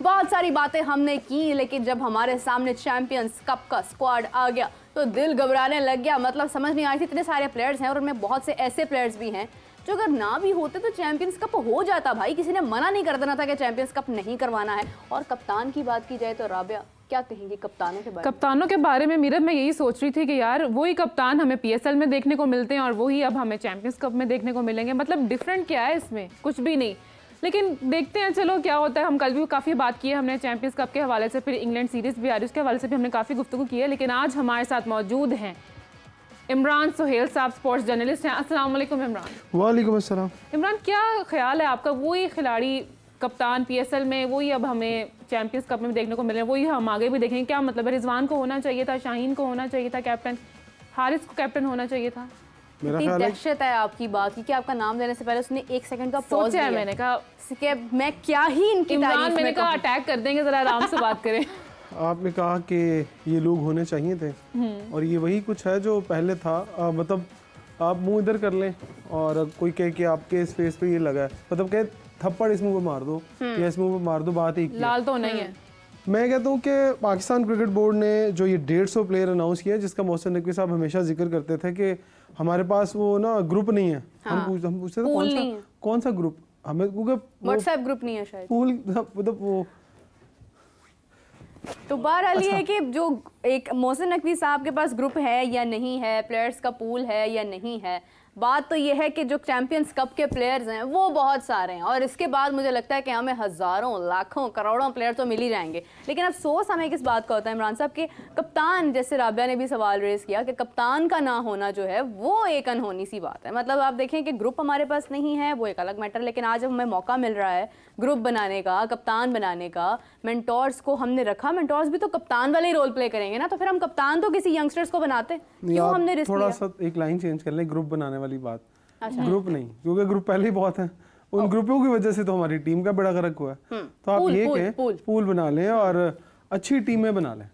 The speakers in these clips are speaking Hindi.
बहुत सारी बातें हमने की, लेकिन जब हमारे सामने चैंपियंस कप का स्क्वाड आ गया तो दिल घबराने लग गया। मतलब समझ नहीं आई थी, इतने सारे प्लेयर्स हैं और उनमें बहुत से ऐसे प्लेयर्स भी हैं जो अगर ना भी होते तो चैंपियंस कप हो जाता भाई। किसी ने मना नहीं कर देना था कि चैंपियंस कप नहीं करवाना है। और कप्तान की बात की जाए तो राबिया क्या कहेंगे कप्तानों के बारे में? कप्तानों के बारे में मीरत मैं यही सोच रही थी कि यार वही कप्तान हमें पीएसएल में देखने को मिलते हैं और वही अब हमें चैंपियंस कप में देखने को मिलेंगे। मतलब डिफरेंट क्या है इसमें? कुछ भी नहीं। लेकिन देखते हैं चलो क्या होता है। हम कल भी काफ़ी बात की है हमने चैंपियंस कप के हवाले से, फिर इंग्लैंड सीरीज़ भी आ रही है उसके हवाले से भी हमने काफ़ी गुफ्तगू की है। लेकिन आज हमारे साथ मौजूद हैं इमरान सुहेल साहब, स्पोर्ट्स जर्नलिस्ट हैं। अस्सलाम वालेकुम इमरान। वालेकुम अस्सलाम। इमरान, क्या ख्याल है आपका, वही खिलाड़ी कप्तान पीएसएल में वही अब हमें चैंपियंस कप में देखने को मिल रहे हैं, वही हम आगे भी देखेंगे? क्या मतलब है? रिजवान को होना चाहिए था, शाहीन को होना चाहिए था कैप्टन, हारिस को कैप्टन होना चाहिए था? इतनी दहशत है आपकी बात की कि आपका नाम लेने से पहले उसने 1 सेकंड का पॉज लिया। मैंने कहा मैं क्या ही इनकी इमरान, मैंने कहा अटैक कर देंगे, जरा आराम से बात करें। आपने कहा कि ये लोग होने चाहिए थे और ये वही कुछ है जो पहले था। मतलब आप मुंह इधर कर लें और कोई कहे कि आपके इस फेस पे ये लगा है, मतलब कहे थप्पड़ इस मुंह पे मार दो या इस मुंह पे मार दो, बात एक लाल तो नहीं है। मैं कहता हूँ कि पाकिस्तान क्रिकेट बोर्ड ने जो ये 150 प्लेयर अनाउंस किया, जिसका मोहसिन नकवी साहब हमेशा जिक्र करते थे कि हमारे पास वो ना ग्रुप नहीं है। हाँ। हम पूछते थे कौन सा ग्रुप, हमें क्योंकि व्हाट्सएप ग्रुप नहीं है शायद, पूल मतलब वो। तो बहरहाल ये है कि जो एक मोहसिन नकवी साहब के पास ग्रुप है या नहीं है, प्लेयर्स का पूल है या नहीं है, बात तो ये है कि जो चैंपियंस कप के प्लेयर्स हैं वो बहुत सारे हैं और इसके बाद मुझे लगता है कि हमें हज़ारों लाखों करोड़ों प्लेयर तो मिल ही जाएंगे। लेकिन अफसोस हमें किस बात का होता है इमरान साहब के कप्तान, जैसे राबिया ने भी सवाल रेज किया कि कप्तान का ना होना जो है वो एक अनहोनी सी बात है। मतलब आप देखें कि ग्रुप हमारे पास नहीं है वो एक अलग मैटर, लेकिन आज हमें मौका मिल रहा है ग्रुप बनाने का, कप्तान बनाने का। मेंटोर्स को हमने रखा, मेंटोर्स भी तो कप्तान वाले ही रोल प्ले करेंगे ना, तो फिर हम कप्तान तो किसी यंगस्टर्स को बनाते, क्यों हमने रिस्क लिया? थोड़ा सा एक लाइन चेंज कर लें, ग्रुप बनाने वाली बात। अच्छा। ग्रुप नहीं, क्योंकि ग्रुप पहले ही बहुत है, उन ग्रुपों की वजह से तो हमारी टीम का बड़ा गरक हुआ है। तो आप ये कहें पूल बना लें और अच्छी टीमें बना लें।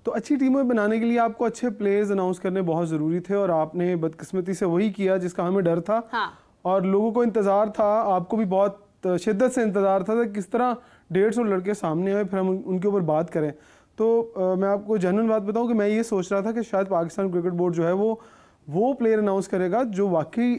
तो अच्छी टीमें बनाने के लिए आपको अच्छे प्लेयर्स अनाउंस करने बहुत ज़रूरी थे और आपने बदकिस्मती से वही किया जिसका हमें डर था। हाँ। और लोगों को इंतज़ार था, आपको भी बहुत शिद्दत से इंतज़ार था किस तरह 150 लड़के सामने आए फिर हम उनके ऊपर बात करें। तो मैं आपको जेन्युइन बात बताऊं कि मैं ये सोच रहा था कि शायद पाकिस्तान क्रिकेट बोर्ड जो है वो प्लेयर अनाउंस करेगा जो वाकई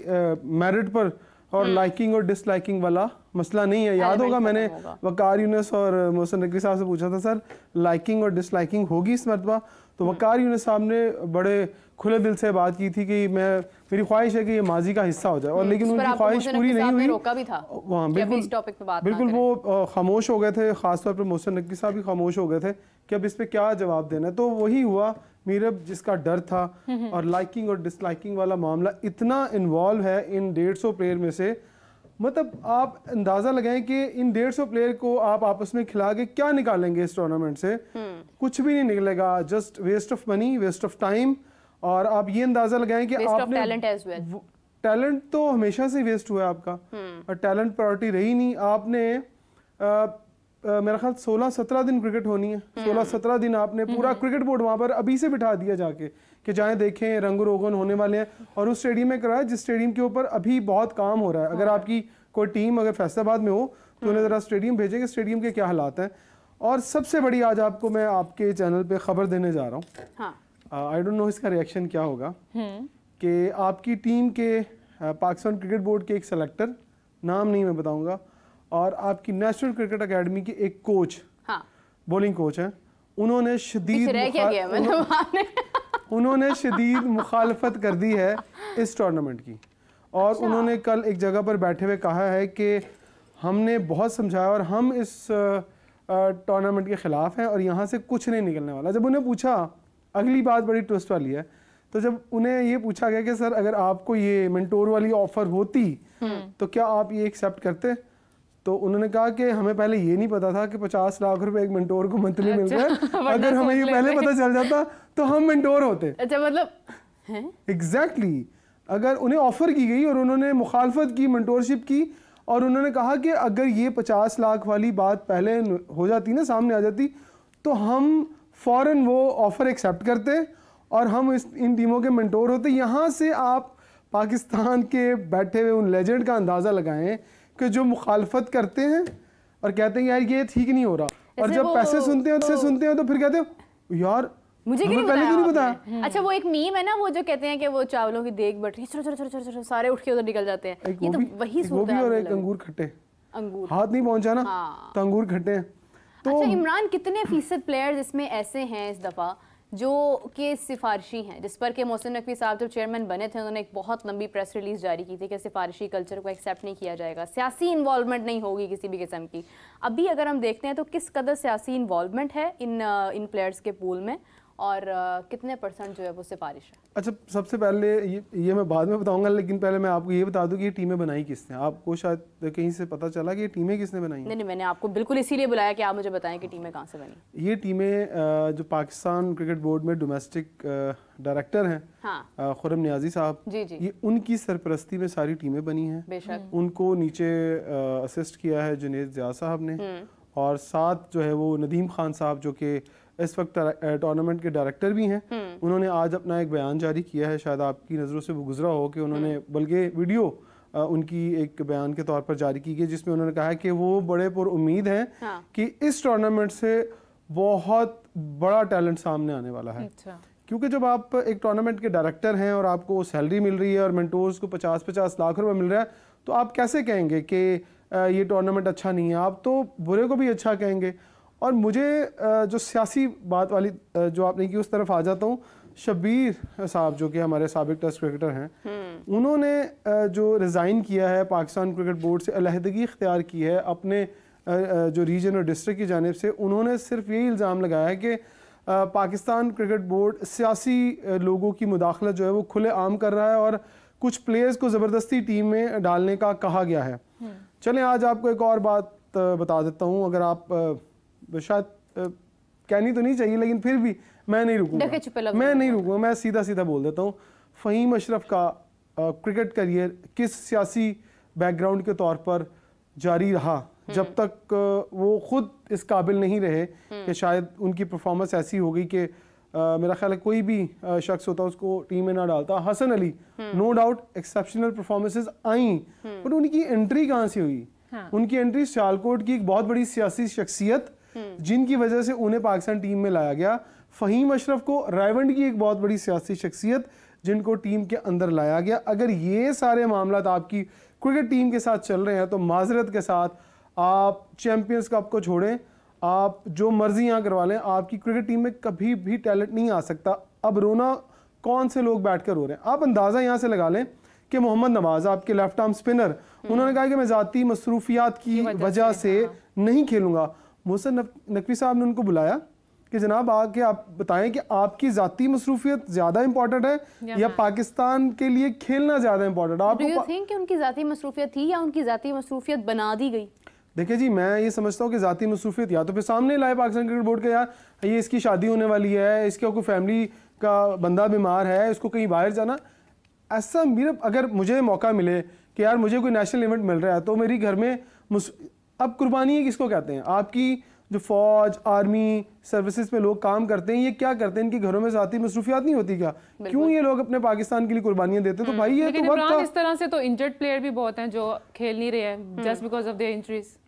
मेरिट पर और लाइकिंग और डिसलाइकिंग वाला मसला नहीं है। याद होगा मैंने वकार यूनिस और मोहसिन नकवी साहब से पूछा था सर लाइकिंग और डिसलाइकिंग होगी इस मरतबा, तो वकार यूनिस साहब ने बड़े खुले दिल से बात की थी कि मेरी ख्वाहिश है कि ये माजी का हिस्सा हो जाए, और लेकिन उनकी ख्वाहिश पूरी नहीं हुई। वहाँ बिल्कुल वो खामोश हो गए थे, खासतौर पर मोहसिन नकवी साहब भी खामोश हो गए थे कि अब इस पर क्या जवाब देना है। तो वही हुआ मीरब जिसका डर था, और लाइकिंग और डिसलाइकिंग वाला मामला इतना इन्वॉल्व है इन 150 प्लेयर में से। मतलब आप अंदाजा लगाएं कि इन 150 प्लेयर को आप आपस में खिला के क्या निकालेंगे इस टूर्नामेंट से? कुछ भी नहीं निकलेगा, just waste of money, waste of time. और आप ये अंदाजा लगाएं कि आपने टैलेंट तो हमेशा से वेस्ट हुआ है आपका, और टैलेंट प्रायोरिटी रही नहीं। आपने मेरा ख्याल 16-17 दिन क्रिकेट होनी है, 16-17 दिन आपने पूरा क्रिकेट बोर्ड वहाँ पर अभी से बिठा दिया जाके कि जाएं देखें, रंग रोगन होने वाले हैं, और उस स्टेडियम में कराया जिस स्टेडियम के ऊपर अभी बहुत काम हो रहा है। अगर आपकी कोई टीम अगर फैसलाबाद में हो तो उन्हें ज़रा स्टेडियम भेजेंगे, स्टेडियम के क्या हालात हैं। और सबसे बड़ी आज आपको मैं आपके चैनल पर खबर देने जा रहा हूँ, आई डोंट नो इसका रिएक्शन क्या होगा, कि आपकी टीम के पाकिस्तान क्रिकेट बोर्ड के एक सेलेक्टर, नाम नहीं मैं बताऊँगा, और आपकी नेशनल क्रिकेट एकेडमी के एक कोच, बॉलिंग कोच हैं, उन्होंने शदीद मुखालफत कर दी है इस टूर्नामेंट की। और अच्छा। उन्होंने कल एक जगह पर बैठे हुए कहा है कि हमने बहुत समझाया और हम इस टूर्नामेंट के ख़िलाफ़ हैं और यहाँ से कुछ नहीं निकलने वाला। जब उन्हें पूछा, अगली बात बड़ी ट्विस्ट वाली है, तो जब उन्हें ये पूछा गया कि सर अगर आपको ये मेंटोर वाली ऑफ़र होती तो क्या आप ये एक्सेप्ट करते, तो उन्होंने कहा कि हमें पहले ये नहीं पता था कि 50 लाख रुपए एक मेंटोर को मंथली मिल रहा है। अगर हमें ये पहले पता चल जाता तो हम मेंटोर होते। अच्छा, मतलब एग्जैक्टली अगर उन्हें ऑफर की गई और उन्होंने मुखालफत की, मेंटोरशिप की, और उन्होंने कहा कि अगर ये 50 लाख वाली बात पहले हो जाती ना, सामने आ जाती, तो हम फौरन वो ऑफर एक्सेप्ट करते और हम इन टीमों के मेंटोर होते। यहाँ से आप पाकिस्तान के बैठे हुए उन लेजेंड का अंदाज़ा लगाएं कि जो मुखालफत करते हैं और कहते हैं यार ये ठीक नहीं हो रहा, और जब पैसे सुनते हैं उससे सुनते हैं तो फिर कहते हो यार मुझे पहले क्यों नहीं बताया। अच्छा वो एक मीम है ना, वो जो कहते हैं कि वो चावलों की देग बढ़ रही है, चलो चलो चलो चलो सारे उठ के उधर निकल जाते हैं, ये तो वही सूरत है। और एक अंगूर खट्टे, अंगूर हाथ नहीं पहुंचा ना तो अंगूर खट्टे हैं। तो अच्छा इमरान, कितने फीसद प्लेयर्स इसमें ऐसे हैं इस दफ़ा जो कि सिफारिशी हैं, जिस पर कि मोहसिन नकवी साहब जब चेयरमैन बने थे उन्होंने एक बहुत लंबी प्रेस रिलीज जारी की थी कि सिफारिशी कल्चर को एक्सेप्ट नहीं किया जाएगा, सियासी इन्वॉल्वमेंट नहीं होगी किसी भी किस्म की। अभी अगर हम देखते हैं तो किस कदर सियासी इन्वॉल्वमेंट है इन प्लेयर्स के पूल में और कितने % जो है वो सिफारिश है? अच्छा सबसे पहले ये मैं बाद में बताऊंगा, लेकिन पहले मैं आपको ये बता दूं कि ये टीमें बनाई किसने। आपको शायद कहीं से पता चला कि ये टीमें किसने बनाई? नहीं, मैंने आपको बिल्कुल इसीलिए बुलाया कि आप मुझे बताएं कि टीमें कहाँ से बनी। ये टीमें जो पाकिस्तान क्रिकेट बोर्ड में डोमेस्टिक डायरेक्टर हैं, हाँ, खुरम नियाजी साहब, ये उनकी सरपरस्ती में सारी टीमें बनी हैं। बेशक उनको नीचे असिस्ट किया है जुनेद ज़िया साहब ने, और साथ जो है वो नदीम खान साहब जो कि इस वक्त टूर्नामेंट के डायरेक्टर भी हैं, उन्होंने आज अपना एक बयान जारी किया है, शायद आपकी नज़रों से वो गुजरा हो कि उन्होंने बल्कि वीडियो उनकी एक बयान के तौर पर जारी की गई जिसमें उन्होंने कहा है कि वो बड़े पुरुम्मीद हैं कि इस टूर्नामेंट से बहुत बड़ा टैलेंट सामने आने वाला है। क्योंकि जब आप एक टूर्नामेंट के डायरेक्टर हैं और आपको सैलरी मिल रही है और मेंटोर्स को 50-50 लाख रुपए मिल रहा है, तो आप कैसे कहेंगे कि ये टूर्नामेंट अच्छा नहीं है? आप तो बुरे को भी अच्छा कहेंगे। और मुझे जो सियासी बात वाली जो आपने की उस तरफ आ जाता हूँ। शब्बीर साहब जो कि हमारे साबिक टेस्ट क्रिकेटर हैं, उन्होंने जो रिज़ाइन किया है पाकिस्तान क्रिकेट बोर्ड से, अलहदगी इख्तियार की है अपने जो रीजन और डिस्ट्रिक्ट की जानिब से, उन्होंने सिर्फ यही इल्ज़ाम लगाया है कि पाकिस्तान क्रिकेट बोर्ड सियासी लोगों की मुदाखलत जो है वो खुले आम कर रहा है और कुछ प्लेयर्स को ज़बरदस्ती टीम में डालने का कहा गया है। चलें आज आपको एक और बात बता देता हूँ, अगर आप शायद कहनी तो नहीं चाहिए लेकिन फिर भी मैं नहीं रुकूंगा, मैं सीधा सीधा बोल देता हूँ। फ़हीम अशरफ का क्रिकेट करियर किस सियासी बैकग्राउंड के तौर पर जारी रहा जब तक वो खुद इस काबिल नहीं रहे कि शायद उनकी परफॉर्मेंस ऐसी हो गई कि मेरा ख्याल है कोई भी शख्स होता उसको टीम में ना डालता। Hasan Ali no doubt exceptional performances आई, पर उनकी एंट्री कहाँ से हुई? उनकी एंट्री सियालकोट की एक बहुत बड़ी सियासी शख्सियत जिनकी वजह से उन्हें पाकिस्तान टीम में लाया गया। फ़हीम अशरफ को रायवंड की एक बहुत बड़ी सियासी शख्सियत जिनको टीम के अंदर लाया गया। अगर ये सारे मामला आपकी क्रिकेट टीम के साथ चल रहे हैं तो माजरत के साथ आप चैंपियंस कप को छोड़ें, आप जो मर्जी यहाँ करवा लें, आपकी क्रिकेट टीम में कभी भी टैलेंट नहीं आ सकता। अब रोना कौन से लोग बैठकर रो रहे हैं? आप अंदाज़ा यहाँ से लगा लें कि मोहम्मद नवाज आपके लेफ्ट आर्म स्पिनर, उन्होंने कहा कि मैं ज़ाती मसरूफियात की वजह से नहीं खेलूंगा। मोहसिन नकवी साहब ने उनको बुलाया कि जनाब आके आप बताएं कि आपकी ज़ाती मसरूफियत ज़्यादा इंपॉर्टेंट है या पाकिस्तान के लिए खेलना ज़्यादा इंपॉर्टेंट है? आपको थिंक कि उनकी ज़ाती मसरूफियत थी या उनकी ज़ाती मसरूफियत बना दी गई? देखिए जी, मैं ये समझता हूँ कि ज़ाती मसरूफियत या तो फिर सामने लाए पाकिस्तान क्रिकेट बोर्ड के, यार ये इसकी शादी होने वाली है, इसका कोई फैमिली का बंदा बीमार है, इसको कहीं बाहर जाना। ऐसा मेरा अगर मुझे मौका मिले कि यार मुझे कोई नेशनल इवेंट मिल रहा है तो मेरी घर में अब कुर्बानी किसको कहते हैं? आपकी जो फौज आर्मी सर्विसेज में लोग काम करते हैं, ये क्या करते हैं? इनके घरों में ज़ाती मसरूफियात नहीं होती क्या? क्यों ये लोग अपने पाकिस्तान के लिए कुर्बानियां देते हैं? तो भाई ये तो इस तरह से तो इंजर्ड प्लेयर भी बहुत हैं जो खेल नहीं रहे हैं just because of their injuries.